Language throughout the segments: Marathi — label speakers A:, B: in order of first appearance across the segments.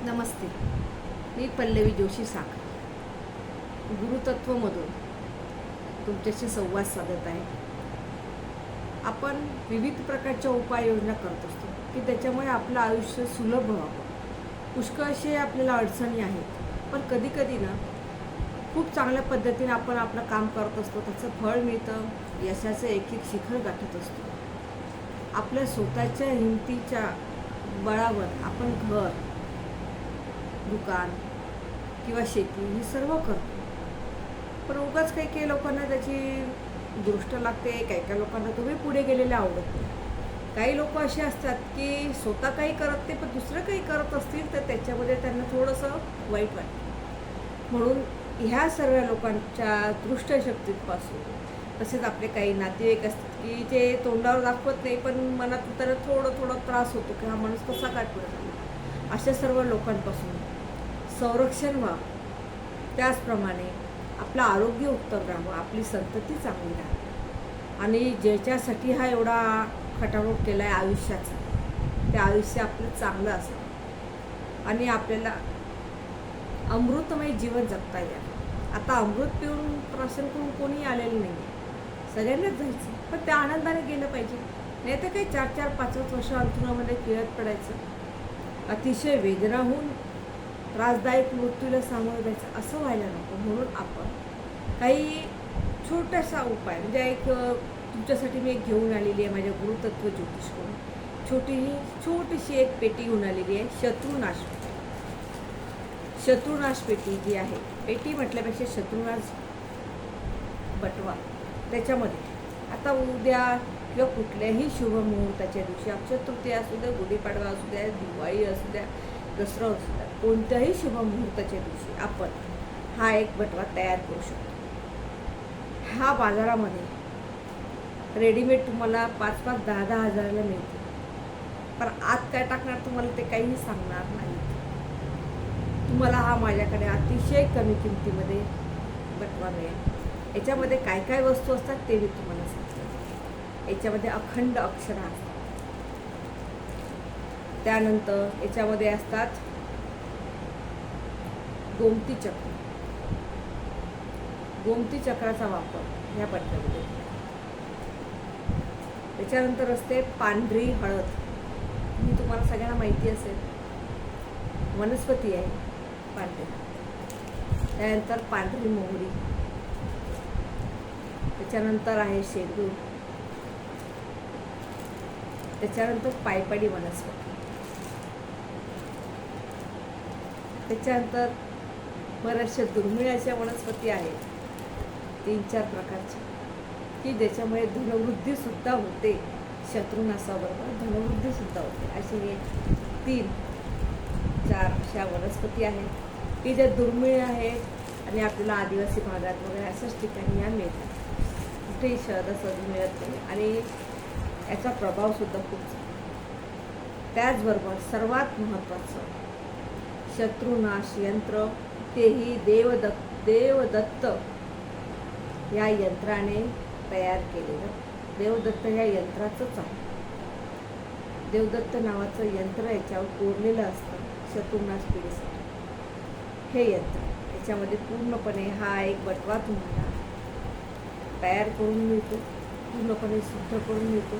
A: नमस्ते. मी पल्लवी जोशी साखर गुरुतत्वमधून तुमच्याशी संवाद साधत आहे. आपण विविध प्रकारच्या उपाययोजना करत असतो की त्याच्यामुळे आपलं आयुष्य सुलभ व्हावं. पुष्कळ असे आपल्याला अडचणी आहेत, पण कधीकधी ना खूप चांगल्या पद्धतीने आपण आपलं काम करत असतो, त्याचं फळ मिळतं, यशाचं एक एक शिखर गाठत असतो. आपल्या स्वतःच्या हिमतीच्या बळावर आपण घर, दुकान किंवा शेती हे सर्व करतो. पण उगाच काही काही लोकांना त्याची दृष्ट लागते, काही लोकांना तुम्ही पुढे गेलेले आवडत नाही. काही लोक असे असतात की स्वतः काही करत नाही, पण दुसरं काही करत असतील तर त्याच्यामध्ये त्यांना थोडंसं वाईट वाटतं. म्हणून ह्या सर्व लोकांच्या दृष्टशक्तीपासून, तसेच आपले काही नातेवाईक असतात की जे तोंडावर दाखवत नाही पण मनात तर थोडं थोडं त्रास होतो की हा माणूस कसा काय पुढे झाला, अशा सर्व लोकांपासून संरक्षण व्हावं. त्याचप्रमाणे आपलं आरोग्य उत्तम राहावं, आपली संतती चांगली राहावी आणि ज्याच्यासाठी हा एवढा खटारोट केला आहे आयुष्याचा, ते आयुष्य आपलं चांगलं असावं आणि आपल्याला अमृतमय जीवन जगता यावं. आता अमृत पिऊन प्राशन करून कोणी आलेलं नाही, सगळ्यांनाच जायचं, पण त्या आनंदाने गेलं पाहिजे. नाही तर काही 4-4, 5-5 वर्ष अंथरुणामध्ये खेळत पडायचं, अतिशय वेदना होऊन त्रासदायक मृत्यूला सामोरं जायचं, असं व्हायला नको. म्हणून आपण काही छोटासा उपाय म्हणजे एक तुमच्यासाठी मी एक घेऊन आलेली आहे माझ्या गुरुतत्व ज्योतिषकडून. छोटीशी एक पेटी घेऊन आलेली आहे, शत्रुनाश पेटी. शत्रुनाश पेटी जी आहे, पेटी म्हटल्यापेक्षा शत्रुनाश बटवा. त्याच्यामध्ये आता उद्या किंवा कुठल्याही शुभ मुहूर्ताच्या दिवशी, अक्षय तृतीया असू द्या, गुढीपाडवा असू द्या, दिवाळी असू द्या, दसरा असू द्या, कोणत्याही शुभ मुहूर्ताच्या दिवशी आपण हा एक बटवा तयार करू शकतो. हा बाजारामध्ये रेडीमेड तुम्हाला 5-5, 10-10 हजाराला मिळते, पण आत काय टाकणार तुम्हाला ते काहीही सांगणार नाही. तुम्हाला हा माझ्याकडे अतिशय कमी किमतीमध्ये बटवा मिळेल. याच्यामध्ये काय काय वस्तू असतात ते मी तुम्हाला सांगते. याच्यामध्ये अखंड अक्षरं असतात, त्यानंतर याच्यामध्ये असतात गोमती चक्र. गोमती चक्राचा वापर ह्या पट्ट्यामध्ये. त्याच्यानंतर असते पांढरी हळद, ही तुम्हाला सगळ्यांना माहिती असेल, वनस्पती आहे पांढरी. त्यानंतर पांढरी मोहरी, त्याच्यानंतर आहे शेंदूर, त्याच्यानंतर पायपाडी वनस्पती, त्याच्यानंतर बऱ्याचशा दुर्मिळ अशा वनस्पती आहेत 3-4 प्रकारच्या, की ज्याच्यामुळे धनवृद्धीसुद्धा होते. शत्रुनाशाबरोबर धनवृद्धीसुद्धा होते. असे हे 3-4 अशा वनस्पती आहेत की ज्या दुर्मिळ आहेत आणि आपल्याला आदिवासी भागात वगैरे अशाच ठिकाणी ह्या मिळतात, कुठेही शहरात मिळत नाही आणि याचा प्रभावसुद्धा खूप चांगला. त्याचबरोबर सर्वात महत्त्वाचं शत्रुनाश यंत्र, तेही देवदत्त या यंत्राने तयार केलेलं. देवदत्त ह्या यंत्राचंच आहे. देवदत्त नावाचं यंत्र याच्यावर कोरलेलं असतं शत्रुनाश पिढीसाठी. हे यंत्र याच्यामध्ये पूर्णपणे हा एक बटवा तुम्हाला तयार करून मिळतो, पूर्णपणे शुद्ध करून मिळतो.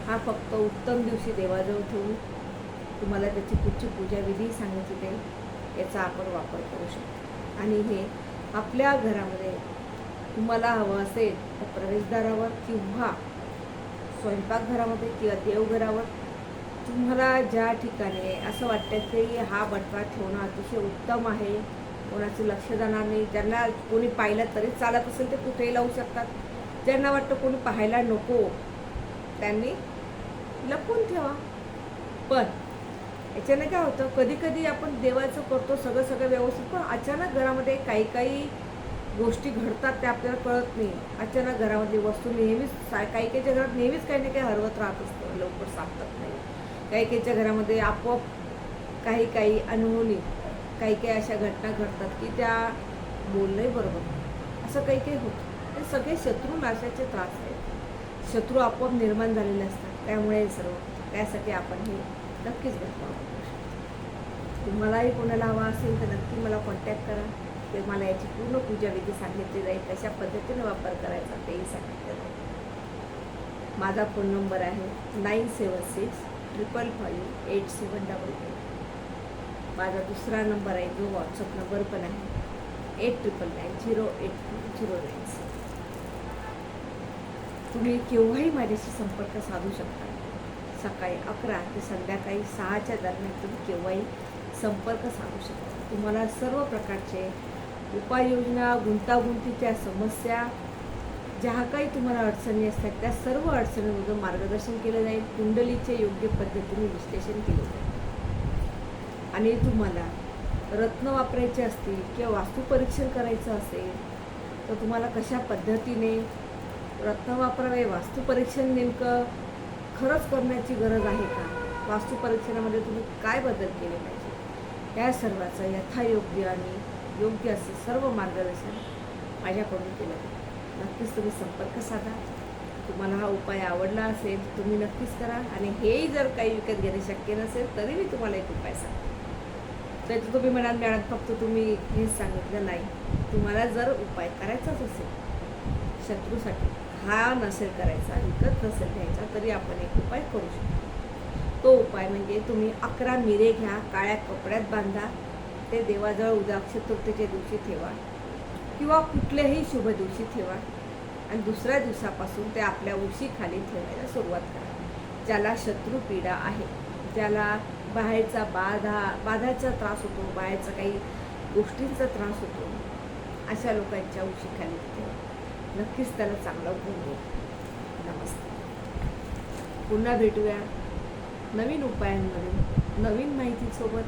A: हा फक्त उत्तम दिवशी देवाजवळ ठेवून तुम्हाला त्याची पुढची पूजाविधी सांगितली जाईल, याचा आपण वापर करू शकतो. आणि हे आपल्या घरामध्ये तुम्हाला हवं असेल तर प्रवेशद्वारावर किंवा स्वयंपाकघरामध्ये किंवा देवघरावर, तुम्हाला ज्या ठिकाणी असं वाटतं की हा बटवा ठेवणं अतिशय उत्तम आहे, कोणाचं लक्ष जाणार नाही, ज्यांना कोणी पाहिलं तरी चालत असेल ते कुठेही लावू शकतात, ज्यांना वाटतं कोणी पाहायला नको त्यांनी लपवून ठेवा. पण याच्याने काय होतं, कधी कधी आपण देवाचं करतो सगळं व्यवस्थित, पण अचानक घरामध्ये काही गोष्टी घडतात, त्या आपल्याला कळत नाही. अचानक घरामधली वस्तू नेहमीच काही घरात नेहमीच काही ना काही हरवत राहत असतं, लवकर सापडत नाही. काहीच्या घरामध्ये आपोआप काही अनहोनी काही अशा घटना घडतात की त्या बोलणंही बरोबर असं काही होतं. हे सगळे शत्रुनाशाचे त्रास आहेत, शत्रू आपोआप निर्माण झालेले असतात, त्यामुळे सर्व त्यासाठी आपण हे नक्कीच बदलावं. तुम्हालाही कोणाला हवा असेल तर नक्की मला कॉन्टॅक्ट करा. ते मला याची पूर्ण पूजाविधी सांगितली जाईल, कशा पद्धतीने वापर करायचा तेही सांगितलं जाईल. माझा फोन नंबर आहे 9765558788. माझा दुसरा नंबर आहे जो व्हॉट्सअप नंबर पण आहे 8999082096. तुम्ही केव्हाही माझ्याशी संपर्क साधू शकता. सकाळी 11 ते संध्याकाळी 6च्या दरम्यान तुम्ही केव्हाही संपर्क साधू शकता. तुम्हाला सर्व प्रकारचे उपाययोजना, गुंतागुंतीच्या समस्या, ज्या काही तुम्हाला अडचणी असतात त्या सर्व अडचणींमधून मार्गदर्शन केलं जाईल. कुंडलीचे योग्य पद्धतीने विश्लेषण केले जाईल. आणि तुम्हाला रत्न वापरायचे असतील किंवा वास्तुपरीक्षण करायचं असेल तर तुम्हाला कशा पद्धतीने रत्न वापरावे, वास्तुपरीक्षण नेमकं खरंच करण्याची गरज आहे का, वास्तुपरीक्षणामध्ये तुम्ही काय बदल केले पाहिजे, या सर्वाचं यथायोग्य आणि योग्य असे सर्व मार्गदर्शन माझ्याकडून केलं जाईल. नक्कीच तुम्ही संपर्क साधा. तुम्हाला हा उपाय आवडला असेल तुम्ही नक्कीच करा. आणि हेही जर काही विकत घेणे शक्य नसेल तरी मी तुम्हाला एक उपाय सांगते. तर तुम्ही म्हणाल मॅडम फक्त तुम्ही हेच सांगितलं नाही, तुम्हाला जर उपाय करायचाच असेल शत्रूसाठी, हा नसेल करायचा, विकत नसेल घ्यायचा, तरी आपण एक उपाय करू शकतो. तो उपाय म्हणजे तुम्ही 11 मिरे घ्या, काळ्या कपड्यात बांधा, ते देवाजवळ उद्या अक्षय तृतीयेच्या दिवशी ठेवा किंवा कुठल्याही शुभ दिवशी ठेवा आणि दुसऱ्या दिवसापासून ते आपल्या उशीखाली ठेवायला सुरुवात करा. ज्याला शत्रुपीडा आहे, ज्याला बाहेरचा बाधाचा त्रास होतो, बाहेरचा काही गोष्टींचा त्रास होतो, अशा लोकांच्या उशीखाली ठेवा. नक्कीच त्याला चांगला गुण होईल. नमस्ते. पुन्हा भेटूया नवीन उपायांमध्ये, नवीन माहितीसोबत.